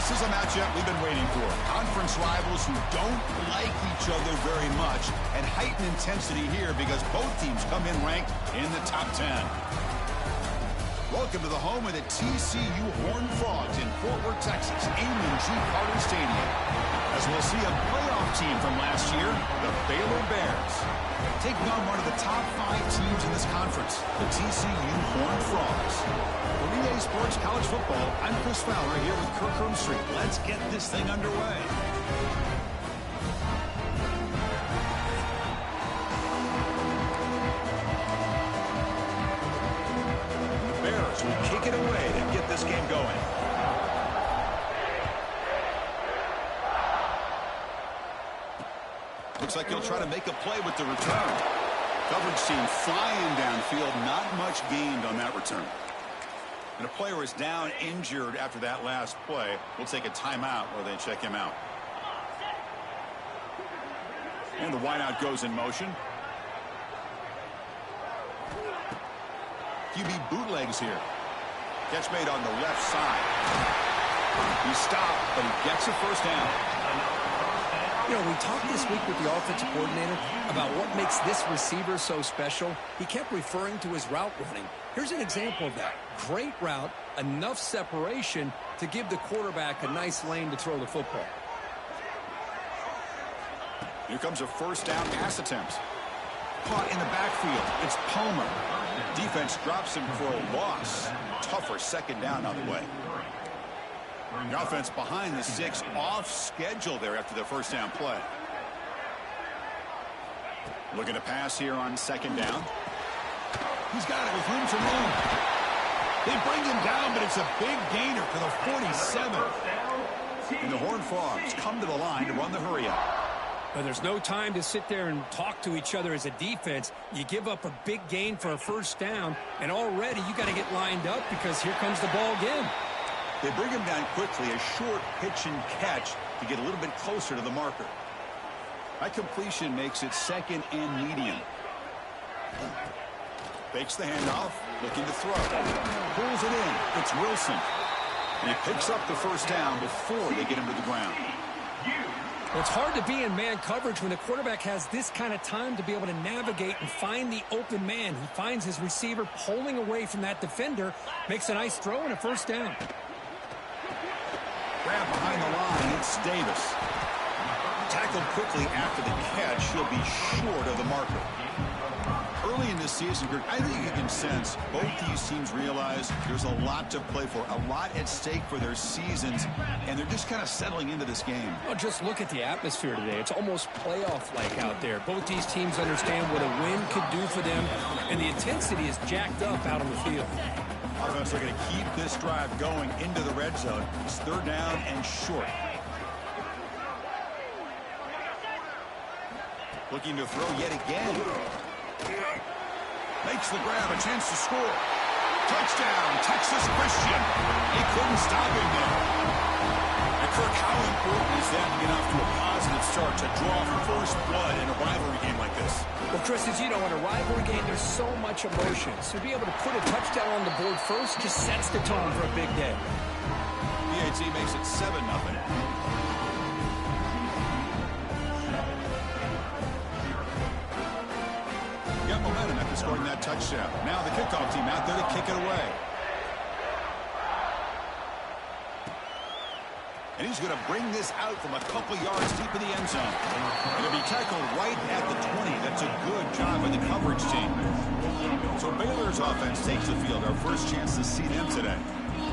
This is a matchup we've been waiting for. Conference rivals who don't like each other very much, and heightened intensity here because both teams come in ranked in the top 10. Welcome to the home of the TCU Horned Frogs in Fort Worth, Texas, Amon G. Carter Stadium. As we'll see a playoff team from last year, the Baylor Bears, taking on one of the top 5 teams in this conference, the TCU Horned Frogs. For EA Sports College Football, I'm Chris Fowler here with Kirk Herbstreit. Let's get this thing underway. The Bears will kick it away to get this game going. Looks like he'll try to make a play with the return. Coverage team flying downfield. Not much gained on that return. And a player is down injured after that last play. We'll take a timeout while they check him out. And the wideout goes in motion. QB bootlegs here. Catch made on the left side. He stopped, but he gets a first down. You know, we talked this week with the offensive coordinator about what makes this receiver so special. He kept referring to his route running. Here's an example of that. Great route, enough separation to give the quarterback a nice lane to throw the football. Here comes a first down pass attempt. Caught in the backfield. It's Palmer. Defense drops him for a loss. Tougher second down on the way. The offense behind the 6, off schedule there after the first down play. Looking to pass here on second down. He's got it with room to roam. They bring him down, but it's a big gainer for the 47. And the Horned Frogs come to the line to run the hurry up. But there's no time to sit there and talk to each other as a defense. You give up a big gain for a first down, and already you got to get lined up because here comes the ball again. They bring him down quickly, a short pitch and catch to get a little bit closer to the marker. That completion makes it second and medium. Fakes the handoff, looking to throw. Pulls it in. It's Wilson. And he picks up the first down before they get him to the ground. Well, it's hard to be in man coverage when the quarterback has this kind of time to be able to navigate and find the open man. He finds his receiver pulling away from that defender, makes a nice throw and a first down. Grab behind the line, it's Davis. Tackled quickly after the catch, he'll be short of the marker. Early in this season, Greg, I think you can sense both these teams realize there's a lot to play for, a lot at stake for their seasons, and they're just kind of settling into this game. Well, just look at the atmosphere today. It's almost playoff-like out there. Both these teams understand what a win could do for them, and the intensity is jacked up out on the field. Offense are going to keep this drive going into the red zone. It's third down and short. Looking to throw yet again. Makes the grab, a chance to score. Touchdown, Texas Christian. He couldn't stop him there. And Kirk, how important is that to get off to a positive start to draw first blood in a rivalry game like this? Well, Chris, as you know, in a rivalry game, there's so much emotion. So to be able to put a touchdown on the board first just sets the tone for a big day. PAT makes it 7-0. Got momentum after scoring that touchdown. Now the kickoff team out there to kick it away. And he's going to bring this out from a couple yards deep in the end zone. Going to be tackled right at the 20. That's a good job by the coverage team. So Baylor's offense takes the field. Our first chance to see them today.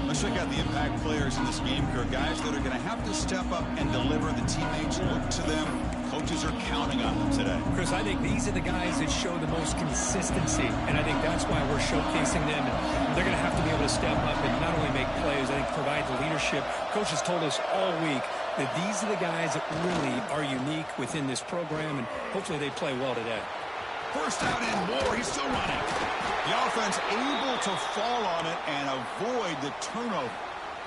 Let's check out the impact players in this game, Kirk. Guys that are going to have to step up and deliver. The teammates look to them. Coaches are counting on them today. Chris, I think these are the guys that show the most consistency, and I think that's why we're showcasing them. And they're going to have to be able to step up and not only make plays, I think provide the leadership. Coach has told us all week that these are the guys that really are unique within this program, and hopefully they play well today. First down and more. He's still running. The offense able to fall on it and avoid the turnover.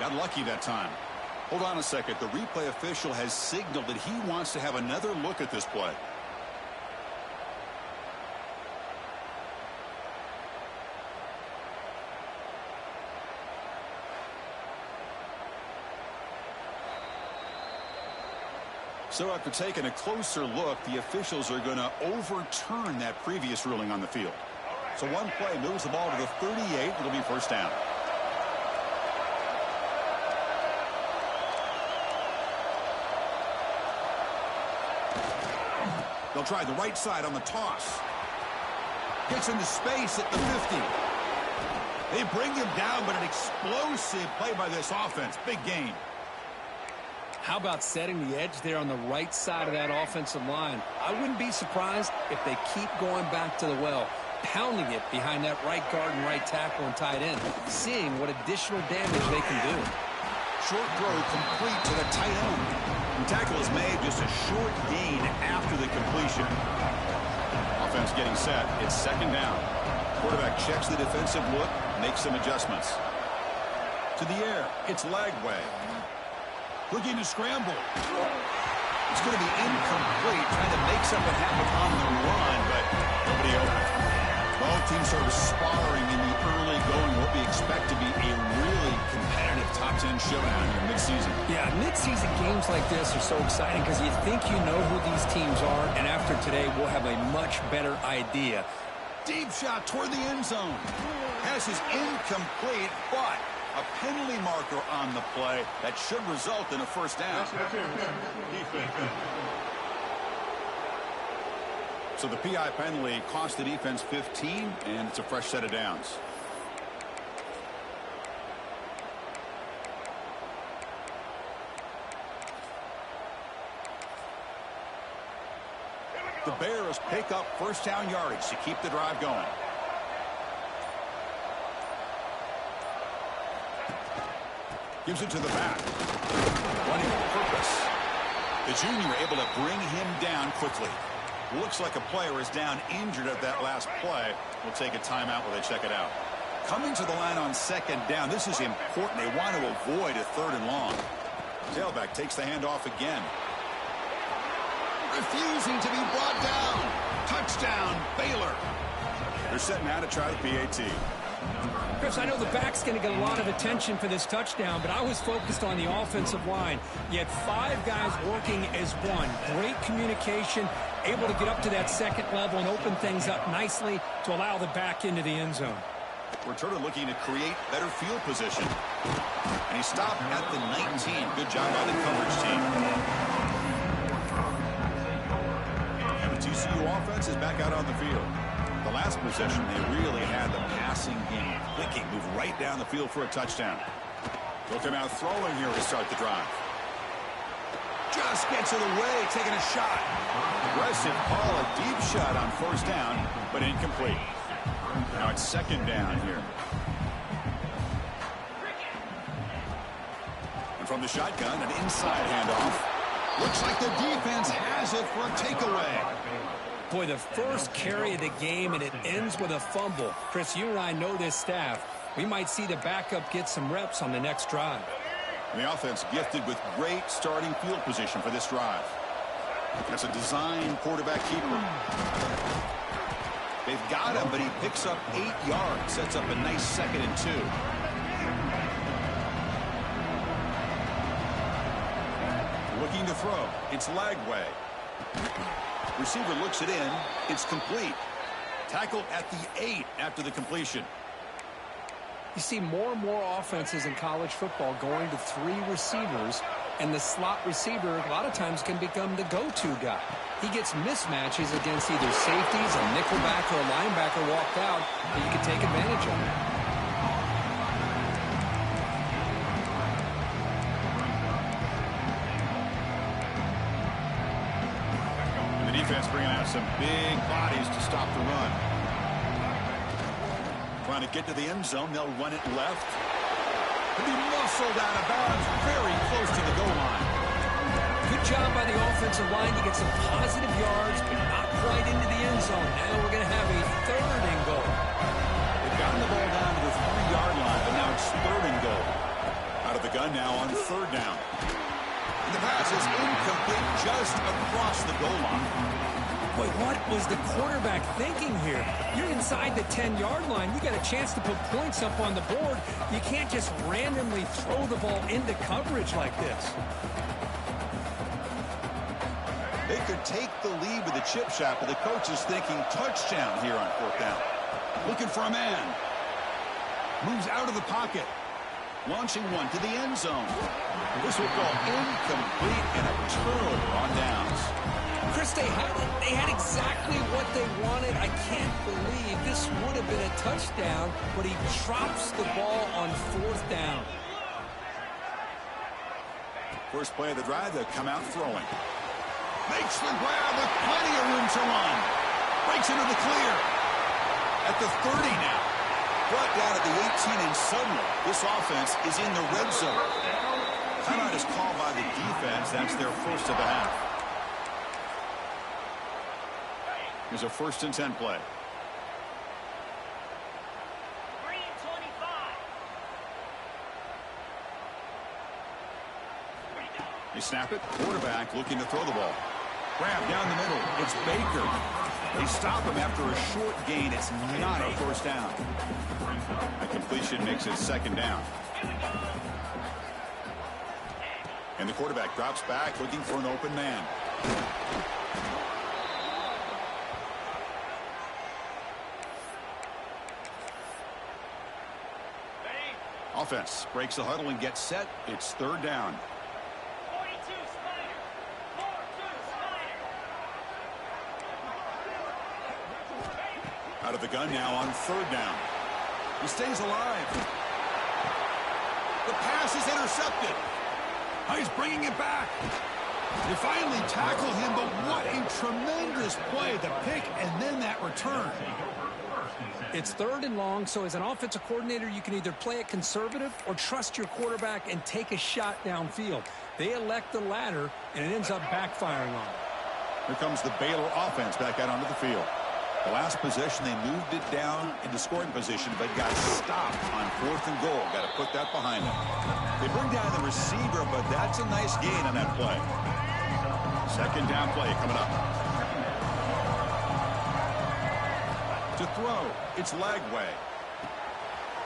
Got lucky that time. Hold on a second. The replay official has signaled that he wants to have another look at this play. So after taking a closer look, the officials are going to overturn that previous ruling on the field. So one play moves the ball to the 38. It'll be first down. They'll try the right side on the toss. Gets into space at the 50. They bring him down, but an explosive play by this offense. Big gain. How about setting the edge there on the right side of that offensive line? I wouldn't be surprised if they keep going back to the well, pounding it behind that right guard and right tackle and tight end, seeing what additional damage they can do. Short throw complete to the tight end. The tackle is made, just a short gain after the completion. Offense getting set. It's second down. Quarterback checks the defensive look, makes some adjustments. To the air. It's Lagway. Looking to scramble. It's going to be incomplete, trying to make something happen on the run, but nobody open. Both teams sort of sparring in the early going, what we expect to be a really competitive top 10 showdown here mid-season. Yeah, mid-season games like this are so exciting because you think you know who these teams are, and after today, we'll have a much better idea. Deep shot toward the end zone. Pass is incomplete, but a penalty marker on the play that should result in a first down. So the PI penalty cost the defense 15, and it's a fresh set of downs. The Bears pick up first down yardage to keep the drive going. Gives it to the back. Running with purpose. The junior able to bring him down quickly. Looks like a player is down injured at that last play. We'll take a timeout while they check it out. Coming to the line on second down. This is important. They want to avoid a third and long. Tailback takes the handoff again. Refusing to be brought down. Touchdown, Baylor. They're setting out to try the PAT. Chris, I know the back's going to get a lot of attention for this touchdown, but I was focused on the offensive line. You had 5 guys working as one. Great communication, able to get up to that second level and open things up nicely to allow the back into the end zone. Returner looking to create better field position. And he stopped at the 19. Good job by the coverage team. And the TCU offense is back out on the field. The last possession, they really had the passing game. Clicking, move right down the field for a touchdown. They'll come out throwing here to start the drive. Just gets it away, taking a shot. Aggressive call, a deep shot on first down, but incomplete. Now it's second down here. And from the shotgun, an inside handoff. Looks like the defense has it for a takeaway. Boy, the first carry of the game, and it ends with a fumble. Chris, you and I know this staff. We might see the backup get some reps on the next drive. And the offense gifted with great starting field position for this drive. That's a design quarterback keeper. They've got him, but he picks up 8 yards. Sets up a nice 2nd and 2. Looking to throw. It's Lagway. Receiver looks it in. It's complete. Tackled at the 8 after the completion. You see more and more offenses in college football going to 3 receivers, and the slot receiver a lot of times can become the go-to guy. He gets mismatches against either safeties, a nickelback, or a linebacker walked out that you can take advantage of. Defense bringing out some big bodies to stop the run. Trying to get to the end zone. They'll run it left. Could be muscled out of bounds. Very close to the goal line. Good job by the offensive line to get some positive yards, but not quite into the end zone. Now we're going to have a 3rd and goal. They've gotten the ball down to the 3-yard line, but now it's 3rd and goal. Out of the gun now on 3rd down. The pass is incomplete just across the goal line. Boy, what was the quarterback thinking here? You're inside the 10-yard line. You got a chance to put points up on the board. You can't just randomly throw the ball into coverage like this. They could take the lead with a chip shot, but the coach is thinking touchdown here on 4th down. Looking for a man. Moves out of the pocket. Launching one to the end zone. This will go incomplete and a turnover on downs. Chris, they had exactly what they wanted. I can't believe this would have been a touchdown, but he drops the ball on 4th down. First play of the drive, they'll come out throwing. Makes the grab with plenty of room to run. Breaks into the clear. At the 30 now. Brought down at the 18, and suddenly this offense is in the red zone. Timeout is called by the defense. That's their first of the half. Here's a 1st and 10 play. They snap it. Quarterback looking to throw the ball. Grab down the middle. It's Baker. They stop him after a short gain. It's not a 1st down. A completion makes it 2nd down. And the quarterback drops back looking for an open man. Offense breaks the huddle and gets set. It's 3rd down. Out of the gun now on 3rd down. He stays alive. The pass is intercepted. Oh, he's bringing it back. They finally tackle him, but what a tremendous play. The pick and then that return. It's 3rd and long, so as an offensive coordinator, you can either play it conservative or trust your quarterback and take a shot downfield. They elect the latter, and it ends up backfiring on them. Here comes the Baylor offense back out onto the field. The last possession, they moved it down into scoring position, but got stopped on 4th and goal. Got to put that behind them. They bring down the receiver, but that's a nice gain on that play. 2nd down play coming up. To throw, it's Lagway.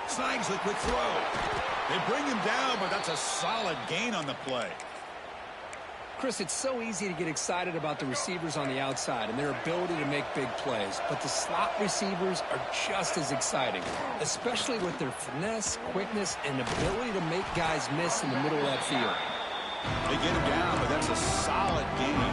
Snags the quick throw. They bring him down, but that's a solid gain on the play. Chris, it's so easy to get excited about the receivers on the outside and their ability to make big plays, but the slot receivers are just as exciting, especially with their finesse, quickness, and ability to make guys miss in the middle of that field. They get him down, but that's a solid gain.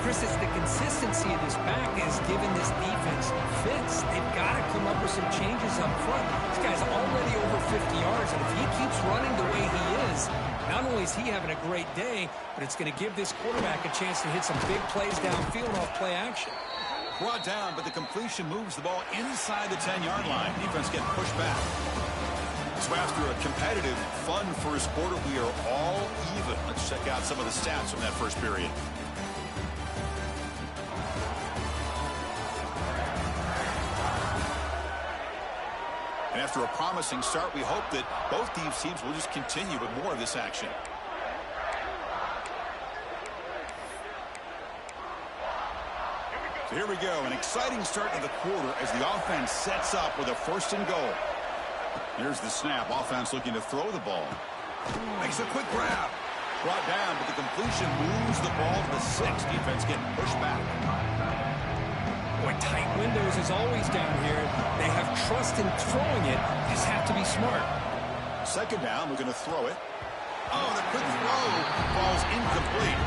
Chris, it's the consistency of this back is giving this defense fits. They've got to come up with some changes up front. This guy's already over 50 yards, and if he keeps running the way he is, not only is he having a great day, but it's going to give this quarterback a chance to hit some big plays downfield off play action. Brought down, but the completion moves the ball inside the 10-yard line. Defense getting pushed back. So after a competitive, fun first quarter, we are all even. Let's check out some of the stats from that first period. And after a promising start, we hope that both these teams will just continue with more of this action. So here we go, an exciting start to the quarter as the offense sets up with a 1st and goal. Here's the snap. Offense looking to throw the ball. Makes a quick grab. Brought down, but the completion moves the ball to the 6. Defense getting pushed back. Boy, tight windows is always down here. They have trust in throwing it. Just have to be smart. 2nd down, we're going to throw it. Oh, the quick throw falls incomplete.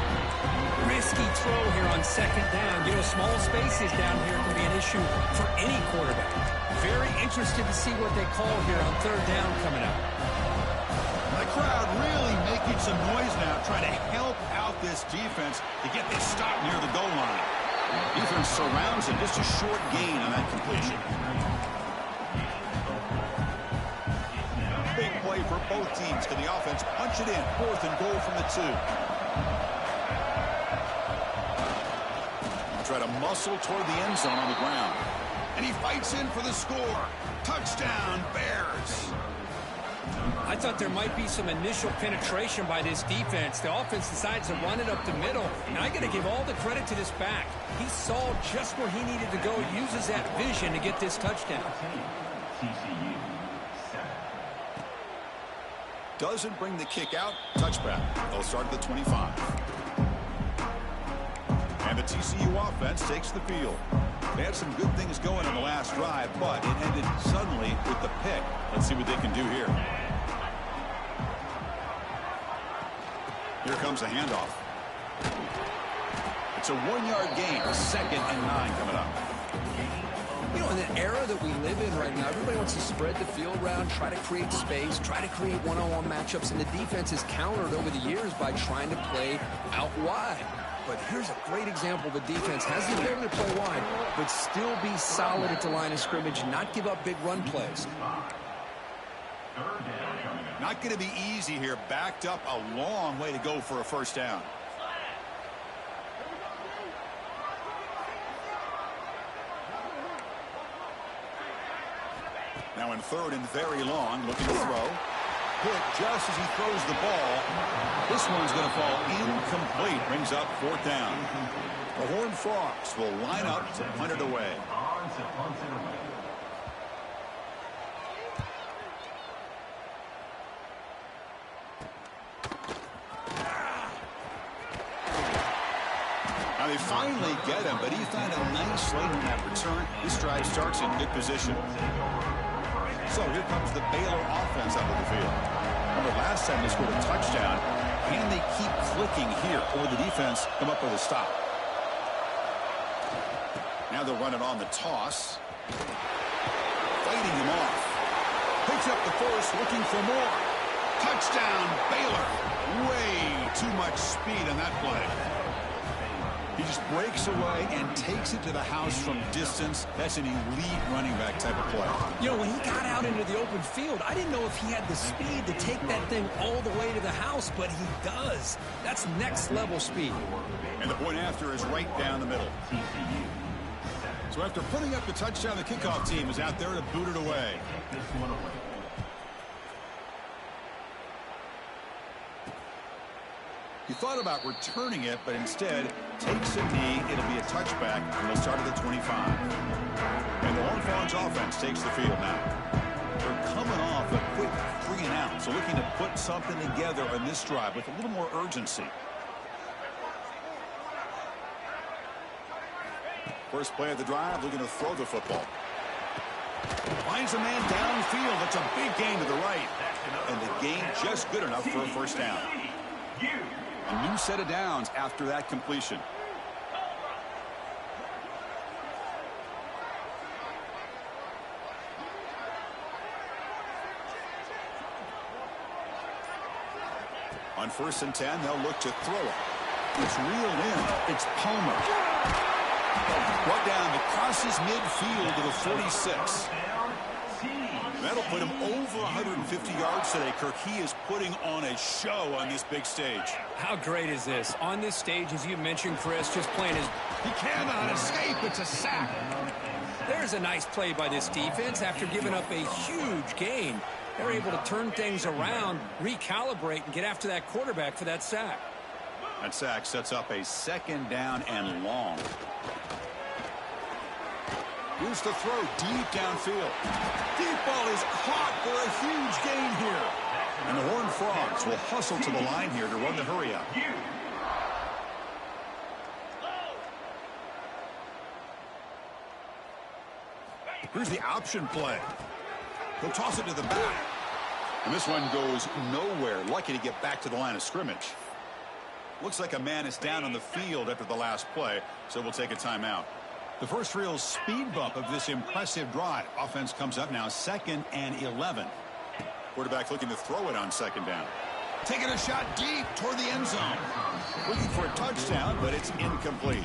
Risky throw here on 2nd down. You know, small spaces down here can be an issue for any quarterback. Very interested to see what they call here on 3rd down coming up. The crowd really making some noise now, trying to help out this defense to get this stop near the goal line. Defense surrounds him. Just a short gain on that completion. Big play for both teams. Can the offense punch it in? 4th and goal from the 2. Try to muscle toward the end zone on the ground. And he fights in for the score. Touchdown, Bears. I thought there might be some initial penetration by this defense. The offense decides to run it up the middle. And I got to give all the credit to this back. He saw just where he needed to go, uses that vision to get this touchdown. Doesn't bring the kick out. Touchback. They'll start at the 25. the TCU offense takes the field. They had some good things going on the last drive, but it ended suddenly with the pick. Let's see what they can do here. Here comes a handoff. It's a 1-yard gain. 2nd and 9 coming up. You know, in the era that we live in right now, everybody wants to spread the field around, try to create space, try to create one-on-one matchups, and the defense has countered over the years by trying to play out wide. But here's a great example. The defense has the ability to play wide, but still be solid at the line of scrimmage, not give up big run plays. Not going to be easy here. Backed up a long way to go for a first down. Now in 3rd and very long, looking to throw. Hit just as he throws the ball. This one's going to fall incomplete. Brings up 4th down. The Horned Frogs will line up to punt it away. Now they finally get him, but he found a nice lane on that return. This drive starts in good position. So here comes the Baylor offense out of the field. Remember last time they scored a touchdown. Can they keep clicking here, or the defense come up with a stop? Now they'll run it on the toss. Fighting him off. Picks up the first, looking for more. Touchdown, Baylor. Way too much speed on that play. He just breaks away and takes it to the house from distance. That's an elite running back type of play. You know, when he got out into the open field, I didn't know if he had the speed to take that thing all the way to the house, but he does. That's next level speed. And the point after is right down the middle. So after putting up the touchdown, the kickoff team is out there to boot it away. He thought about returning it, but instead takes a knee. It'll be a touchback, and they'll start at the 25. And the Horned Frogs offense takes the field now. They're coming off a quick 3 and out, so looking to put something together on this drive with a little more urgency. First play of the drive, looking to throw the football. Finds a man downfield. That's a big gain to the right. And the gain just good enough for a first down. A new set of downs after that completion. On 1st and 10, they'll look to throw it. It's reeled in. It's Palmer. Brought down crosses midfield to the 46. That'll put him over 150 yards today, Kirk. He is putting on a show on this big stage. How great is this? On this stage, as you mentioned, Chris, just playing his... He cannot escape. It's a sack. There's a nice play by this defense after giving up a huge gain. They're able to turn things around, recalibrate, and get after that quarterback for that sack. That sack sets up a 2nd down and long. Here's the throw deep downfield. Deep ball is caught for a huge gain here. And the Horned Frogs will hustle to the line here to run the hurry up. Here's the option play. He'll toss it to the back. And this one goes nowhere. Lucky to get back to the line of scrimmage. Looks like a man is down on the field after the last play, so we'll take a timeout. The first real speed bump of this impressive drive. Offense comes up now 2nd and 11. Quarterback looking to throw it on 2nd down. Taking a shot deep toward the end zone. Looking for a touchdown, but it's incomplete.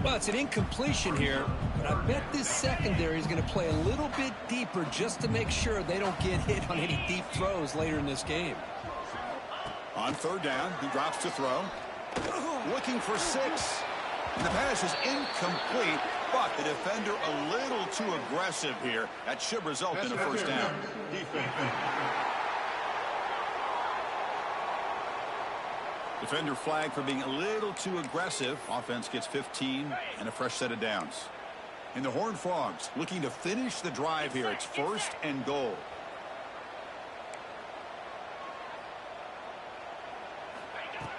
Well, it's an incompletion here, but I bet this secondary is going to play a little bit deeper just to make sure they don't get hit on any deep throws later in this game. On 3rd down, he drops to throw. Looking for 6. And the pass is incomplete, but the defender a little too aggressive here. That should result in a first down. Defender flag for being a little too aggressive. Offense gets 15 and a fresh set of downs. And the Horned Frogs looking to finish the drive here. It's 1st and goal.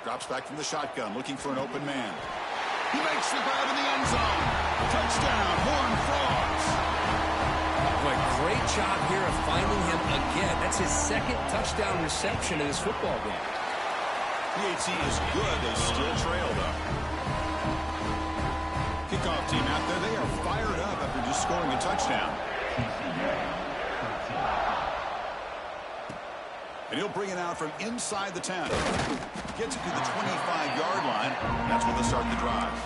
Drops back from the shotgun, looking for an open man. He makes the grab in the end zone. Touchdown, Horned Frogs. Boy, great job here of finding him again. That's his second touchdown reception in his football game. PAT is good. They still trail, though. Kickoff team out there. They are fired up after just scoring a touchdown. And he'll bring it out from inside the 10. Gets it to the 25-yard line. That's where they start the drive.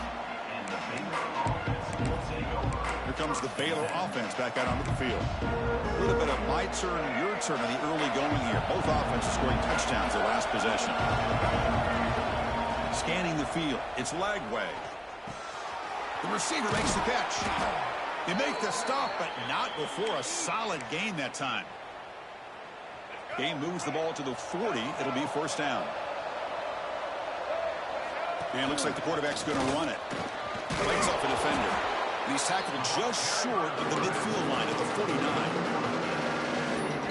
Here comes the Baylor offense back out onto the field. A little bit of my turn, your turn on the early going here. Both offenses scoring touchdowns their last possession. Scanning the field. It's Lagway. The receiver makes the catch. They make the stop, but not before a solid gain that time. Game moves the ball to the 40. It'll be first down. And looks like the quarterback's going to run it. Breaks off a defender. And he's tackled just short of the midfield line at the 49.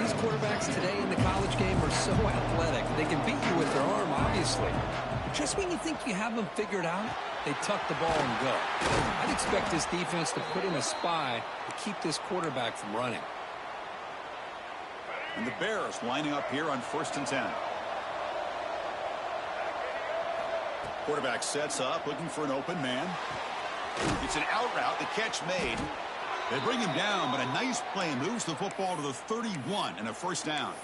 These quarterbacks today in the college game are so athletic. They can beat you with their arm, obviously. But just when you think you have them figured out, they tuck the ball and go. I'd expect this defense to put in a spy to keep this quarterback from running. And the Bears lining up here on 1st and 10. Quarterback sets up, looking for an open man. It's an out route, the catch made. They bring him down, but a nice play moves the football to the 31 and a first down.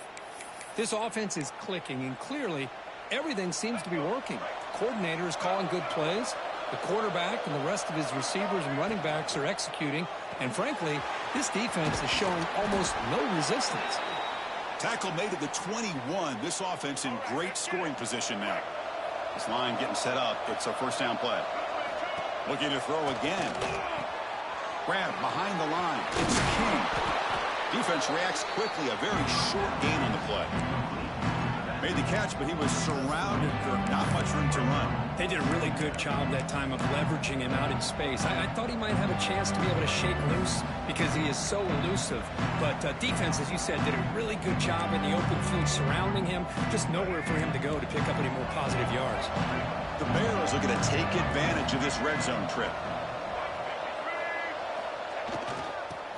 This offense is clicking, and clearly everything seems to be working. The coordinator is calling good plays. The quarterback and the rest of his receivers and running backs are executing. And frankly, this defense is showing almost no resistance. Tackle made at the 21. This offense in great scoring position now. This line getting set up. It's a first down play. Looking to throw again. Grab behind the line. It's King. Defense reacts quickly. A very short gain on the play. Made the catch, but he was surrounded. Not much room to run. They did a really good job that time of leveraging him out in space. I thought he might have a chance to be able to shake loose because he is so elusive. But defense, as you said, did a really good job in the open field surrounding him. Just nowhere for him to go to pick up any more positive yards. The Bears are going to take advantage of this red zone trip.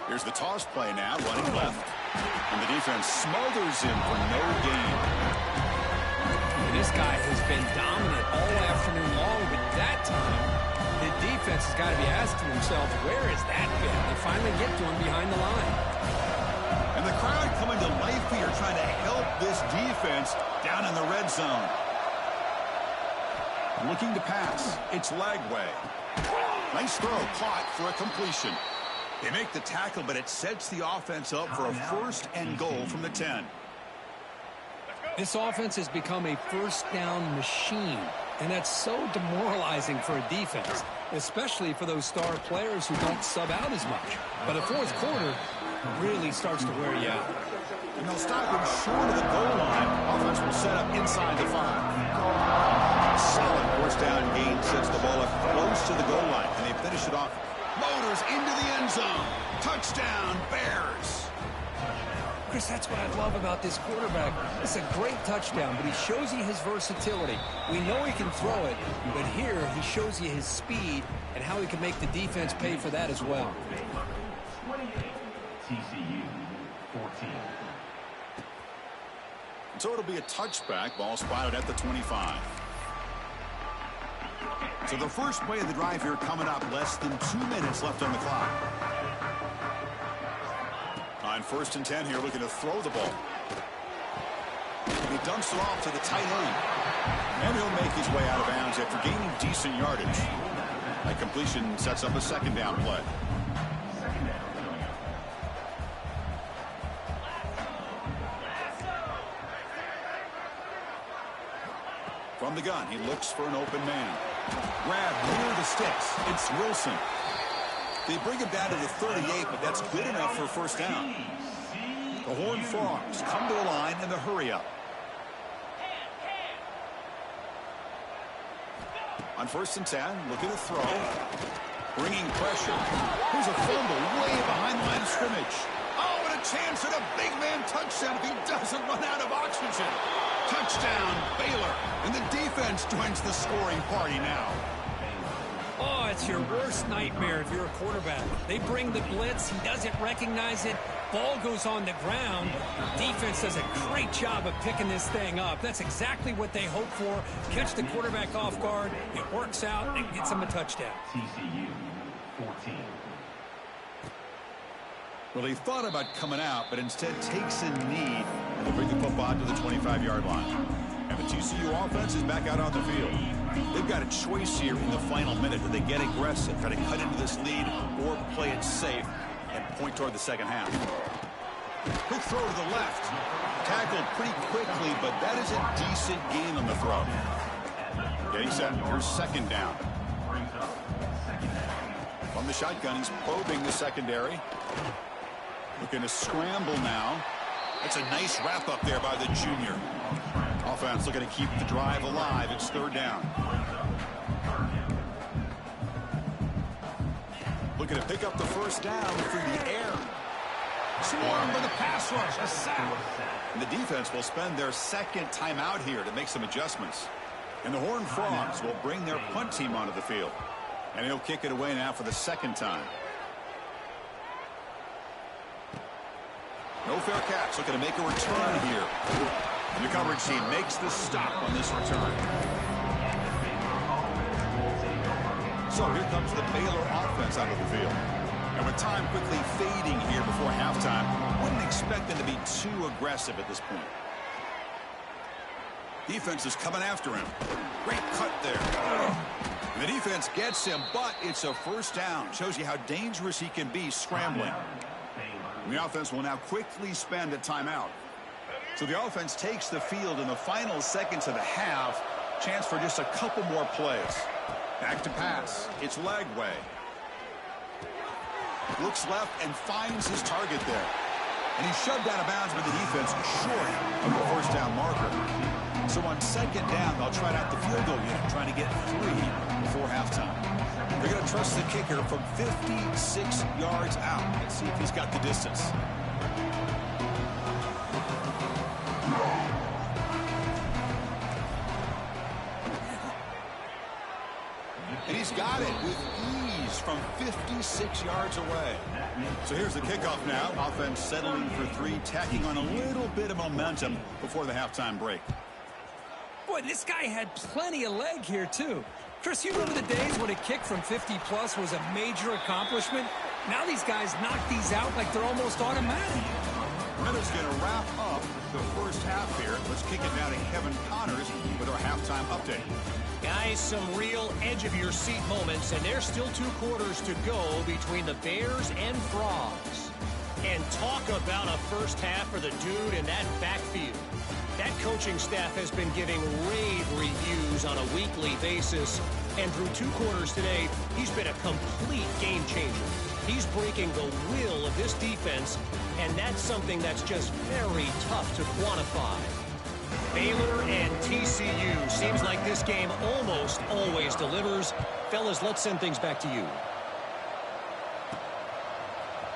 Here's the toss play now, running left. And the defense smothers him for no gain. This guy has been dominant all afternoon long, but that time, the defense has got to be asking themselves, where has that been? They finally get to him behind the line. And the crowd coming to life here, trying to help this defense down in the red zone. Looking to pass. It's Lagway. Nice throw, caught for a completion. They make the tackle, but it sets the offense up for a first and goal from the 10. This offense has become a first down machine, and that's so demoralizing for a defense, especially for those star players who don't sub out as much. But the fourth quarter really starts to wear you out. And they'll stop him short of the goal line. Offense will set up inside the 5. Solid first down gain sets the ball up close to the goal line, and they finish it off. Motors into the end zone. Touchdown, Bears. Chris, that's what I love about this quarterback. It's a great touchdown, but he shows you his versatility. We know he can throw it, but here he shows you his speed and how he can make the defense pay for that as well. 28, TCU, 14. So it'll be a touchback. Ball spotted at the 25. So the first play of the drive here coming up. Less than 2 minutes left on the clock. On 1st and 10 here, looking to throw the ball. And he dumps it off to the tight end. And he'll make his way out of bounds after gaining decent yardage. That completion sets up a second down play. From the gun, he looks for an open man. Grab near the sticks. It's Wilson. They bring him down to the 38, but that's good enough for first down. The Horned Frogs come to the line in the hurry-up. On 1st and 10, looking to throw. Bringing pressure. Here's a fumble way behind the line of scrimmage. Oh, and a chance at a big man touchdown if he doesn't run out of oxygen. Touchdown, Baylor. And the defense joins the scoring party now. Oh, it's your worst nightmare if you're a quarterback. They bring the blitz. He doesn't recognize it. Ball goes on the ground. Defense does a great job of picking this thing up. That's exactly what they hope for. Catch the quarterback off guard. It works out and gets him a touchdown. TCU 14. Well, he thought about coming out, but instead takes a knee and will bring the football to the 25-yard line. And the TCU offense is back out on the field. They've got a choice here in the final minute. Do they get aggressive, try to cut into this lead, or play it safe and point toward the second half? Quick throw to the left. Tackled pretty quickly, but that is a decent gain on the throw. Getting set. Here's second down. From the shotgun, he's probing the secondary. Looking to scramble now. That's a nice wrap up there by the junior. Offense looking to keep the drive alive. It's third down. Looking to pick up the first down through the air. Swarm for the pass rush. A sack. And the defense will spend their second timeout here to make some adjustments. And the Horned Frogs will bring their punt team onto the field. And he'll kick it away now for the second time. No fair catch. Looking to make a return here. And the coverage team makes the stop on this return. So here comes the Baylor offense out of the field. And with time quickly fading here before halftime, wouldn't expect them to be too aggressive at this point. Defense is coming after him. Great cut there. And the defense gets him, but it's a first down. Shows you how dangerous he can be scrambling. And the offense will now quickly spend a timeout. So the offense takes the field in the final seconds of the half. Chance for just a couple more plays. Back to pass. It's Lagway. Looks left and finds his target there. And he's shoved out of bounds with the defense short of the first down marker. So on second down, they'll try out the field goal unit, trying to get 3 before halftime. They're going to trust the kicker from 56 yards out. Let's see if he's got the distance. And he's got it with ease from 56 yards away. So here's the kickoff now. Offense settling for 3, tacking on a little bit of momentum before the halftime break. Boy, this guy had plenty of leg here, too. Chris, you remember the days when a kick from 50-plus was a major accomplishment? Now these guys knock these out like they're almost automatic. Minutes going to wrap up the first half here. Let's kick it down to Kevin Connors with our halftime update. Guys, some real edge-of-your-seat moments, and there's still 2 quarters to go between the Bears and Frogs. And talk about a first half for the dude in that backfield. That coaching staff has been giving rave reviews on a weekly basis, and through 2 quarters today, he's been a complete game changer. He's breaking the will of this defense, and that's something that's just very tough to quantify. Baylor and TCU. Seems like this game almost always delivers. Fellas, let's send things back to you.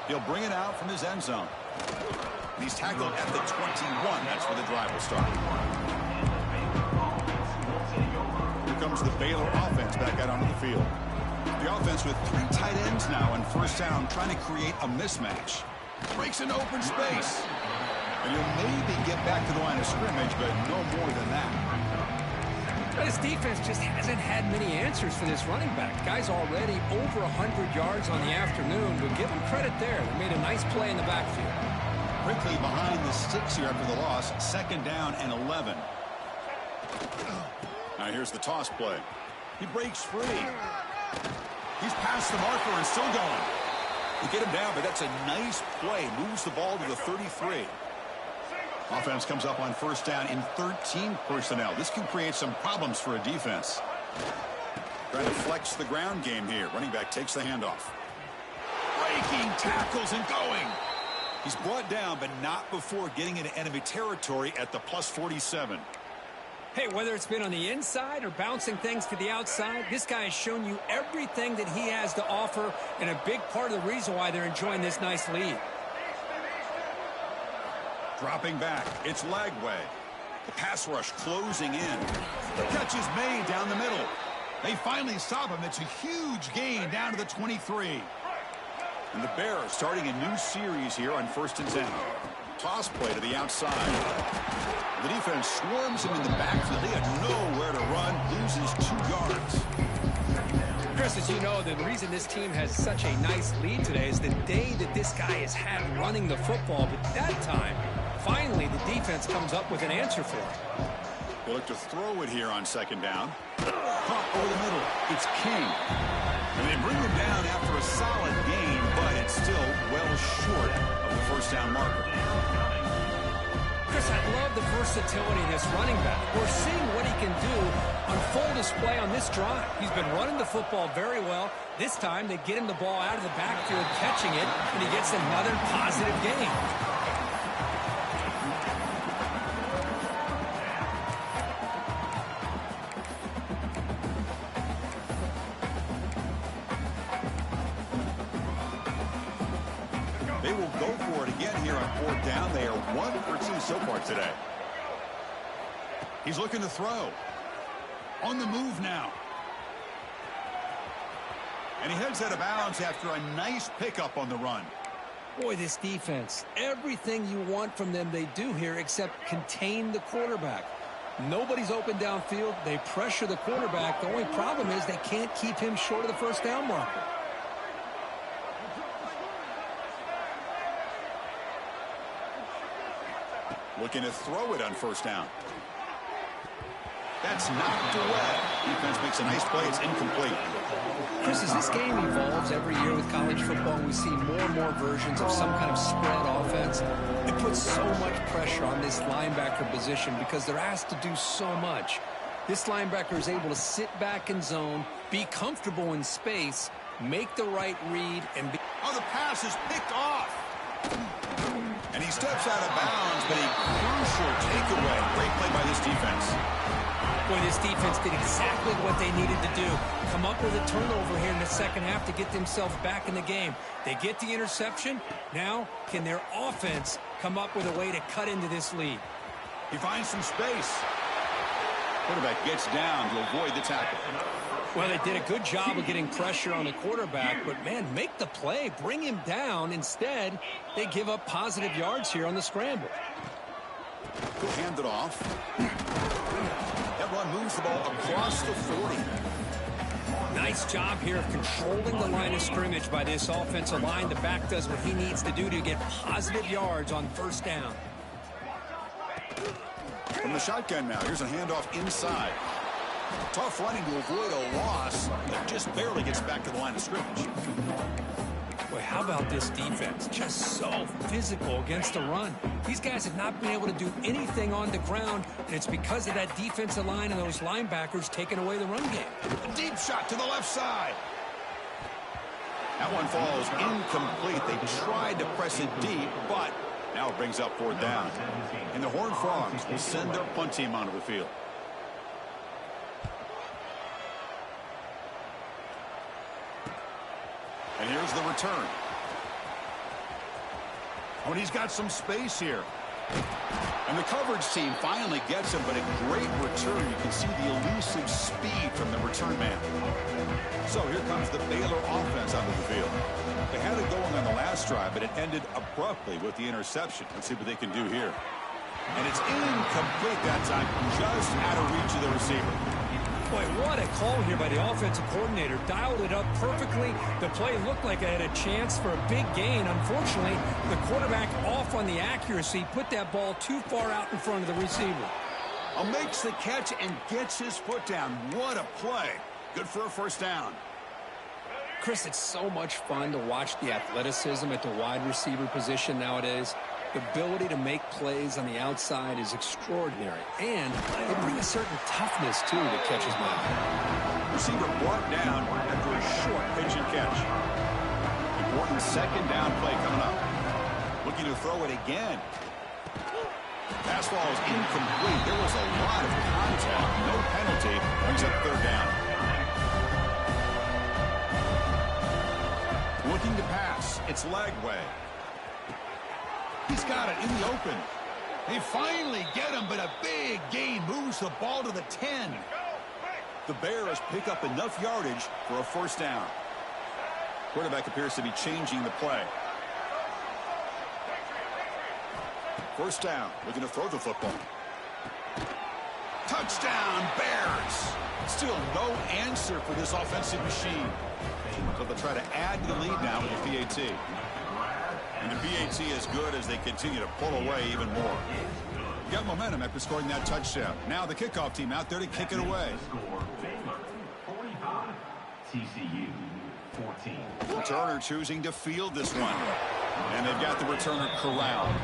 He'll bring it out from his end zone. He's tackled at the 21. That's where the drive will start. Here comes the Baylor offense back out onto the field. The offense with 3 tight ends now on first down, trying to create a mismatch. Breaks an open space. And you'll maybe get back to the line of scrimmage, but no more than that. This defense just hasn't had many answers for this running back. Guy's already over 100 yards on the afternoon, but give him credit there. They made a nice play in the backfield. Quickly behind the sticks here after the loss. Second down and 11. Now here's the toss play. He breaks free. He's past the marker and still going. You get him down, but that's a nice play. Moves the ball to the 33. Offense comes up on first down in 13 personnel. This can create some problems for a defense. Trying to flex the ground game here. Running back takes the handoff. Breaking tackles and going. He's brought down, but not before getting into enemy territory at the plus 47. Hey, whether it's been on the inside or bouncing things to the outside, this guy has shown you everything that he has to offer, and a big part of the reason why they're enjoying this nice lead. Dropping back, it's Lagway. The pass rush closing in. The catch is made down the middle. They finally stop him. It's a huge gain down to the 23. And the Bears starting a new series here on 1st and 10. Toss play to the outside. The defense swarms him in the backfield. He had nowhere to run, loses 2 yards. Chris, as you know, the reason this team has such a nice lead today is the day that this guy has had running the football. But that time, finally, the defense comes up with an answer for it. They look to throw it here on 2nd down. Caught over the middle. It's King. And they bring him down after a solid game, but it's still well short of the 1st down marker. Chris, I love the versatility of this running back. We're seeing what he can do on full display on this drive. He's been running the football very well. This time, they get him the ball out of the backfield, catching it, and he gets another positive gain. They will go for it again here on 4th down. They are 1 for 2 so far today. He's looking to throw. On the move now. And he heads out of bounds after a nice pickup on the run. Boy, this defense, everything you want from them they do here except contain the quarterback. Nobody's open downfield. They pressure the quarterback. The only problem is they can't keep him short of the 1st down marker. Looking to throw it on 1st down. That's knocked away. Defense makes a nice play. It's incomplete. Chris, as this game evolves every year with college football, we see more and more versions of some kind of spread offense. It puts so much pressure on this linebacker position because they're asked to do so much. This linebacker is able to sit back in zone, be comfortable in space, make the right read, and be... Oh, the pass is picked off. And he steps out of bounds, but a crucial takeaway. Great play by this defense. Boy, this defense did exactly what they needed to do. Come up with a turnover here in the 2nd half to get themselves back in the game. They get the interception. Now, can their offense come up with a way to cut into this lead? He finds some space. Quarterback gets down to avoid the tackle. Well, they did a good job of getting pressure on the quarterback, but, man, make the play. Bring him down. Instead, they give up positive yards here on the scramble. He'll hand it off. That run moves the ball across the 40. Nice job here of controlling the line of scrimmage by this offensive line. The back does what he needs to do to get positive yards on 1st down. From the shotgun now, here's a handoff inside. Tough running to avoid a loss that just barely gets back to the line of scrimmage. Boy, how about this defense? Just so physical against the run. These guys have not been able to do anything on the ground, and it's because of that defensive line and those linebackers taking away the run game. A deep shot to the left side. That one falls incomplete. They tried to press it deep, but now it brings up 4th down. And the Horned Frogs will send their punt team onto the field. And here's the return. Oh, and he's got some space here. And the coverage team finally gets him, but a great return. You can see the elusive speed from the return man. So here comes the Baylor offense onto the field. They had it going on the last drive, but it ended abruptly with the interception. Let's see what they can do here. And it's incomplete that time, just out of reach of the receiver. Boy, what a call here by the offensive coordinator. Dialed it up perfectly. The play looked like it had a chance for a big gain. Unfortunately, the quarterback off on the accuracy, put that ball too far out in front of the receiver. Makes the catch and gets his foot down. What a play. Good for a 1st down. Chris, it's so much fun to watch the athleticism at the wide receiver position nowadays. The ability to make plays on the outside is extraordinary, and they bring a certain toughness, too, that catches my eye. Receiver brought down after a short pitch and catch. Important 2nd down play coming up. Looking to throw it again. Pass ball is incomplete. There was a lot of contact. No penalty. Brings up 3rd down. Looking to pass. It's Lagway. He's got it in the open. They finally get him, but a big gain moves the ball to the 10. The Bears pick up enough yardage for a first down. Quarterback appears to be changing the play. First down, looking to throw the football. Touchdown, Bears! Still no answer for this offensive machine. So they'll try to add to the lead now with the PAT. And the PAT is good as they continue to pull away even more. Got momentum after scoring that touchdown. Now the kickoff team out there to kick it away. TCU 14. Returner choosing to field this one. And they've got the returner corralled.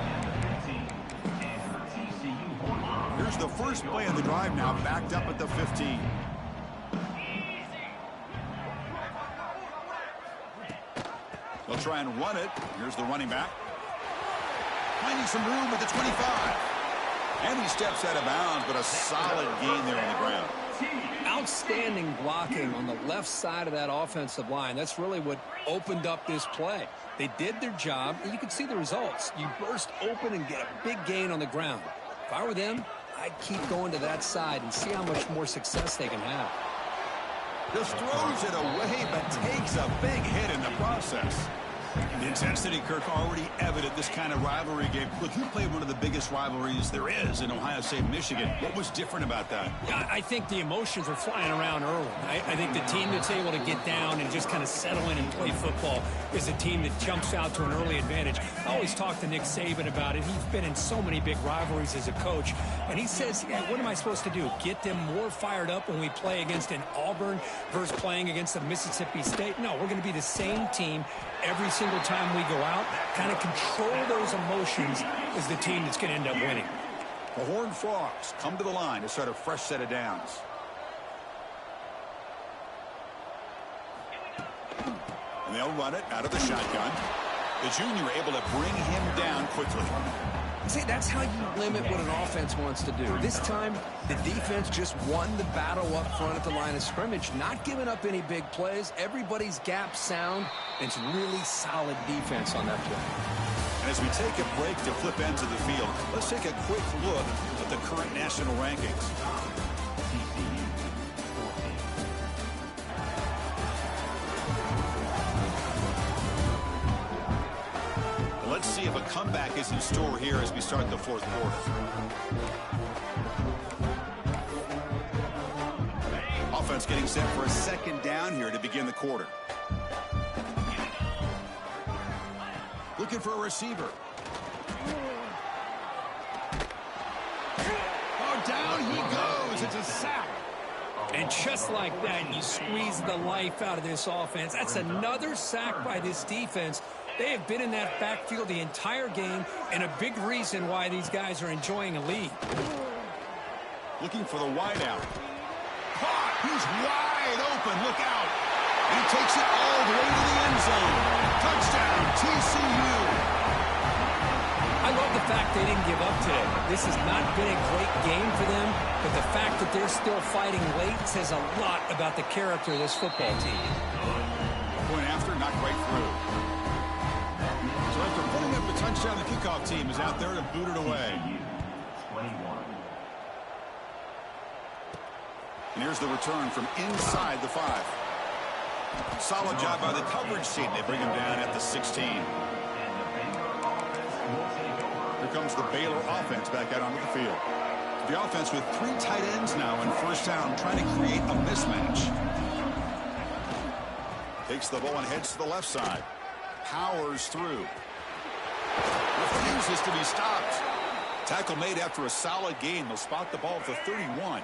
Here's the first play of the drive now, backed up at the 15. They'll try and run it. Here's the running back. Finding some room at the 25. And he steps out of bounds, but a solid gain there on the ground. Outstanding blocking on the left side of that offensive line. That's really what opened up this play. They did their job, and you can see the results. You burst open and get a big gain on the ground. If I were them, I'd keep going to that side and see how much more success they can have. Just throws it away, but takes a big hit in the process. The intensity, Kirk, already evident this kind of rivalry game. Look, you played one of the biggest rivalries there is in Ohio State, Michigan. What was different about that? Yeah, I think the emotions are flying around early. I think the team that's able to get down and just kind of settle in and play football is a team that jumps out to an early advantage. I always talk to Nick Saban about it. He's been in so many big rivalries as a coach, and he says, yeah, what am I supposed to do? Get them more fired up when we play against an Auburn versus playing against a Mississippi State? No, we're going to be the same team every single time we go out. Kind of control those emotions is the team that's going to end up winning. The Horned Frogs come to the line to start a fresh set of downs. And they'll run it out of the shotgun. The junior able to bring him down quickly. See, that's how you limit what an offense wants to do. This time, the defense just won the battle up front at the line of scrimmage, not giving up any big plays. Everybody's gap sound. It's really solid defense on that play. And as we take a break to flip ends of the field, let's take a quick look at the current national rankings. Let's see if a comeback is in store here as we start the fourth quarter. Offense getting set for a second down here to begin the quarter. Looking for a receiver. Oh, down he goes. It's a sack. And just like that, you squeeze the life out of this offense. That's another sack by this defense. They have been in that backfield the entire game, and a big reason why these guys are enjoying a lead. Looking for the wideout. Caught! He's wide open. Look out. And he takes it all the way to the end zone. Touchdown, TCU. I love the fact they didn't give up today. This has not been a great game for them, but the fact that they're still fighting late says a lot about the character of this football team. Point after, not quite through. So after putting up the touchdown, the kickoff team is out there to boot it away. 21. And here's the return from inside the 5. Solid job by the coverage team. They bring him down at the 16. Here comes the Baylor offense back out onto the field. The offense with 3 tight ends now in first down, trying to create a mismatch. Takes the ball and heads to the left side. Powers through. Refuses to be stopped. Tackle made after a solid gain. They'll spot the ball at the 31.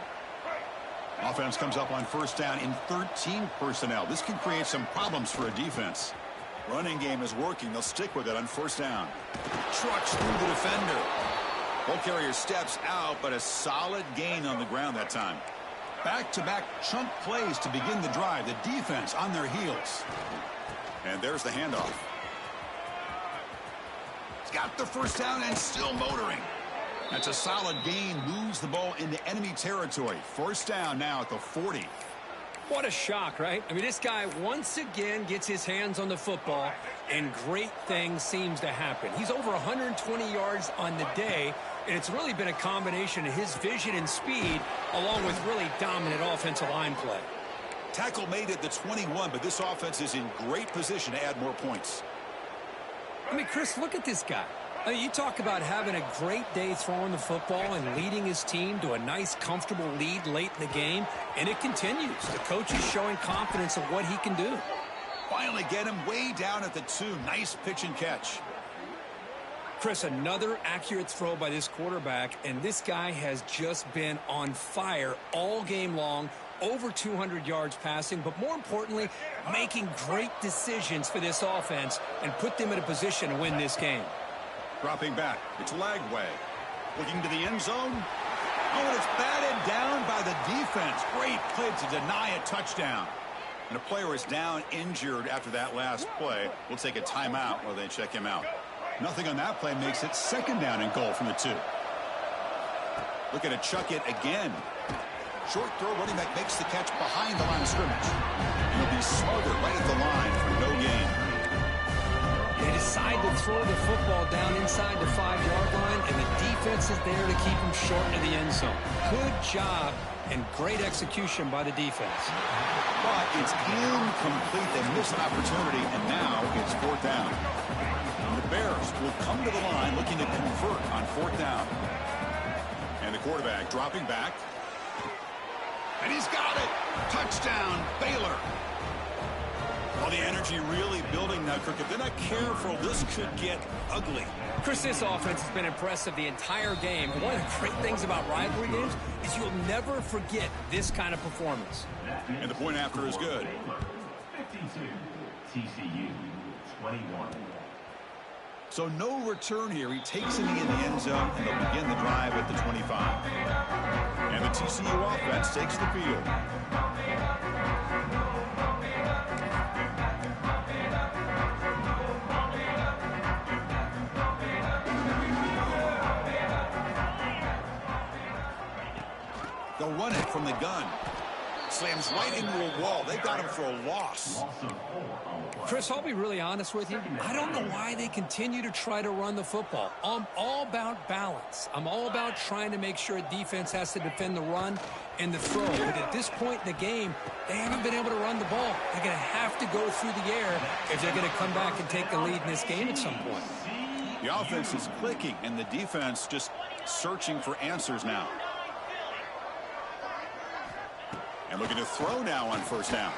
Offense comes up on first down in 13 personnel. This can create some problems for a defense. Running game is working. They'll stick with it on first down. Trucks through the defender. Ball carrier steps out, but a solid gain on the ground that time. Back-to-back chunk plays to begin the drive. The defense on their heels. And there's the handoff. He's got the first down and still motoring. That's a solid gain. Moves the ball into enemy territory. First down now at the 40. What a shock, right? I mean, this guy once again gets his hands on the football, and great things seems to happen. He's over 120 yards on the day, And it's really been a combination of his vision and speed along with really dominant offensive line play. Tackle made at the 21, but this offense is in great position to add more points. I mean, Chris, look at this guy. I mean, you talk about having a great day throwing the football and leading his team to a nice, comfortable lead late in the game, and it continues. The coach is showing confidence of what he can do. Finally get him way down at the 2. Nice pitch and catch. Chris, another accurate throw by this quarterback, and this guy has just been on fire all game long. Over 200 yards passing, but more importantly, making great decisions for this offense and put them in a position to win this game. Dropping back. It's Lagway. Looking to the end zone. Oh, and it's batted down by the defense. Great play to deny a touchdown. And a player is down injured after that last play. We'll take a timeout while they check him out. Nothing on that play makes it second down and goal from the 2. Looking to chuck it again. Short throw, running back makes the catch behind the line of scrimmage. He'll be smothered right at the line for no gain. They decide to throw the football down inside the 5-yard line, and the defense is there to keep him short of the end zone. Good job and great execution by the defense. But it's incomplete. They miss an opportunity, and now it's 4th down. And the Bears will come to the line looking to convert on 4th down. And the quarterback dropping back. And he's got it. Touchdown, Baylor. Well, the energy really building now, Kirk. If they're not careful, this could get ugly. Chris, this offense has been impressive the entire game. And one of the great things about rivalry games is you'll never forget this kind of performance. And the point after is good. 52, TCU 21. So no return here. He takes it in the end zone, and they'll begin the drive at the 25. And the TCU offense takes the field. They'll run it from the gun. Slams right into a wall. They got him for a loss. Chris, I'll be really honest with you. I don't know why they continue to try to run the football. I'm all about balance. I'm all about trying to make sure a defense has to defend the run and the throw. But at this point in the game, they haven't been able to run the ball. They're going to have to go through the air if they're going to come back and take the lead in this game at some point. The offense is clicking, and the defense just searching for answers now. And looking to throw now on 1st down.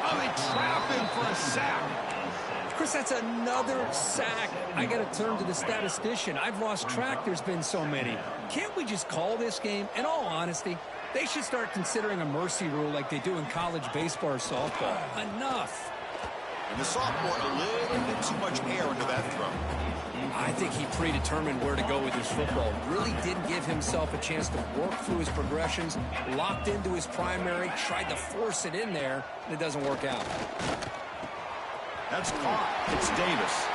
Oh, they trap him for a sack. Chris, that's another sack. I got to turn to the statistician. I've lost track. There's been so many. Can't we just call this game? In all honesty, they should start considering a mercy rule like they do in college baseball or softball. Enough. And the sophomore, a little bit too much air into that throw. I think he predetermined where to go with his football. Really didn't give himself a chance to work through his progressions, locked into his primary, tried to force it in there, and it doesn't work out. That's caught. It's Davis.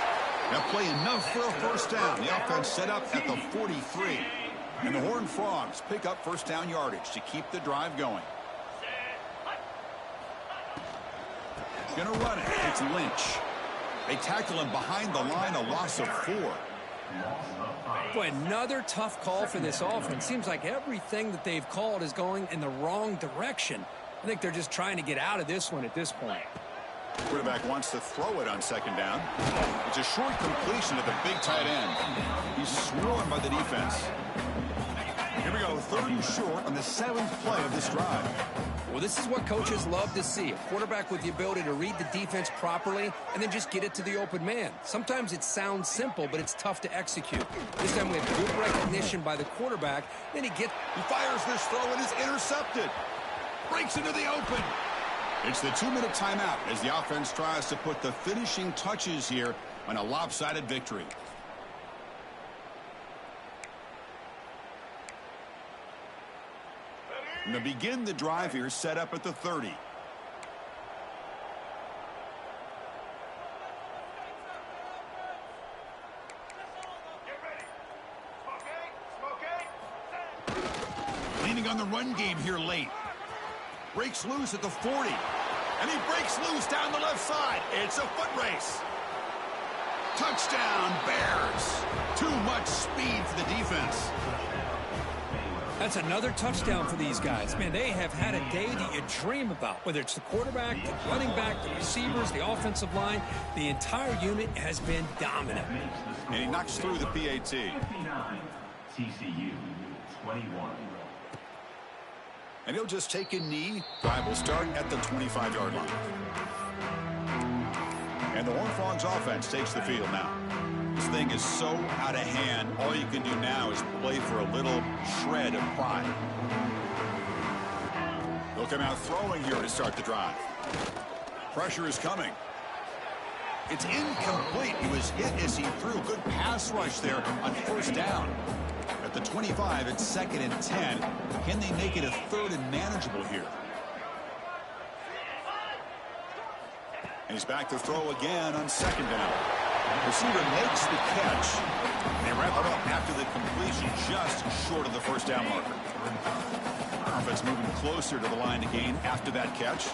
Now play enough for a 1st down. The offense set up at the 43. And the Horned Frogs pick up 1st down yardage to keep the drive going. Gonna run it. It's Lynch. They tackle him behind the line, a loss of 4. Boy, another tough call for this offense. Seems like everything that they've called is going in the wrong direction. I think they're just trying to get out of this one at this point. Quarterback wants to throw it on 2nd down. It's a short completion at the big tight end. He's swarmed by the defense. Here we go, 3rd and short on the 7th play of this drive. Well, this is what coaches love to see. A quarterback with the ability to read the defense properly and then just get it to the open man. Sometimes it sounds simple, but it's tough to execute. This time we have good recognition by the quarterback. Then he fires this throw and is intercepted. Breaks into the open. It's the 2-minute timeout as the offense tries to put the finishing touches here on a lopsided victory. And to begin the drive here, set up at the 30. Leaning on the run game here late. Breaks loose at the 40. And he breaks loose down the left side. It's a foot race. Touchdown, Bears. Too much speed for the defense. That's another touchdown for these guys. Man, they have had a day that you dream about, whether it's the quarterback, the running back, the receivers, the offensive line. The entire unit has been dominant. And he knocks through the PAT. 59, TCU 21. And he'll just take a knee. Drive will start at the 25-yard line. And the Horned Frogs offense takes the field now. This thing is so out of hand. All you can do now is play for a little shred of pride. They'll come out throwing here to start the drive. Pressure is coming. It's incomplete. He was hit as he threw. Good pass rush there on first down. At the 25, it's 2nd and 10. Can they make it a 3rd and manageable here? And he's back to throw again on 2nd down. Receiver makes the catch. They wrap it up after the completion, just short of the first down marker. Offense moving closer to the line to gain after that catch.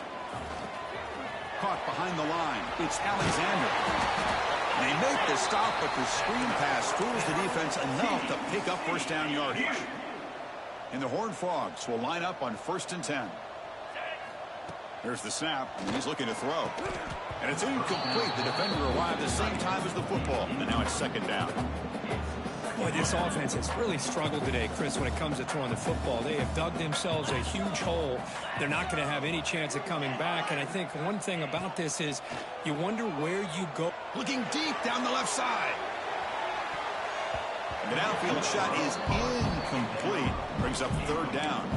Caught behind the line. It's Alexander. They make the stop, but the screen pass fools the defense enough to pick up first down yardage. And the Horned Frogs will line up on 1st and 10. There's the snap, and he's looking to throw. And it's incomplete. The defender arrived at the same time as the football, and now it's 2nd down. Boy, this offense has really struggled today, Chris, when it comes to throwing the football. They have dug themselves a huge hole. They're not going to have any chance of coming back. And I think one thing about this is you wonder where you go. Looking deep down the left side. The downfield shot is incomplete. Brings up 3rd down.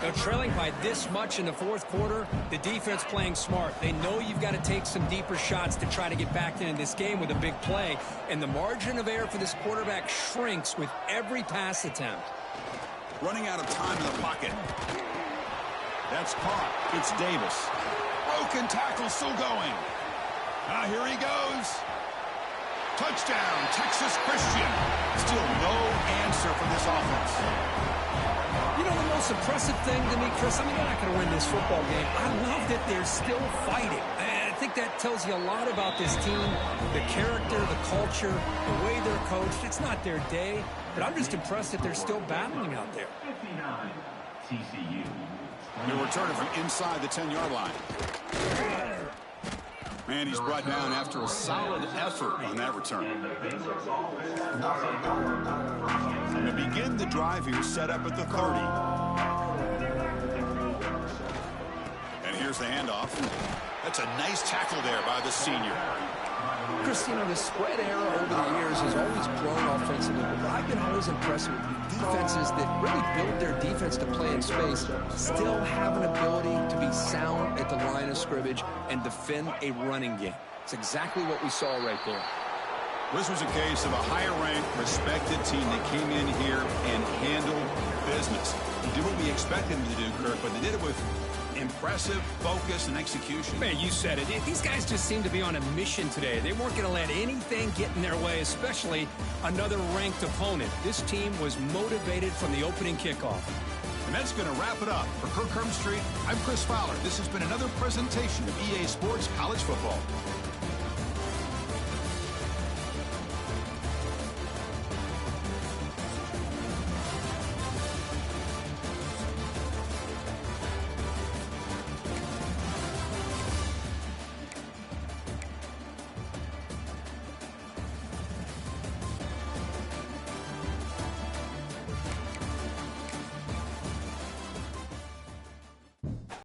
They're trailing by this much in the 4th quarter. The defense playing smart. They know you've got to take some deeper shots to try to get back into this game with a big play. And the margin of error for this quarterback shrinks with every pass attempt. Running out of time in the pocket. That's caught. It's Davis. Broken tackle, still going. Here he goes. Touchdown, Texas Christian. Still no answer for this offense. You know, the most impressive thing to me, Chris, I mean, they're not going to win this football game. I love that they're still fighting. I think that tells you a lot about this team, the character, the culture, the way they're coached. It's not their day, but I'm just impressed that they're still battling out there. 59, TCU. They're returning from inside the 10-yard line. And he's brought down after a solid effort on that return. And to begin the drive here, set up at the 30. And here's the handoff. That's a nice tackle there by the senior. Chris, you know, the spread era over the years has always grown offensively, but I've been always impressed with defenses that really build their defense to play in space, still have an ability to be sound at the line of scrimmage and defend a running game. It's exactly what we saw right there. This was a case of a higher-ranked, respected team that came in here and handled business. Did what we expected them to do, Kirk, but they did it with impressive focus and execution. Man, you said it. These guys just seem to be on a mission today. They weren't going to let anything get in their way, especially another ranked opponent. This team was motivated from the opening kickoff. And that's going to wrap it up. For Kirk Street, I'm Chris Fowler. This has been another presentation of EA Sports College Football.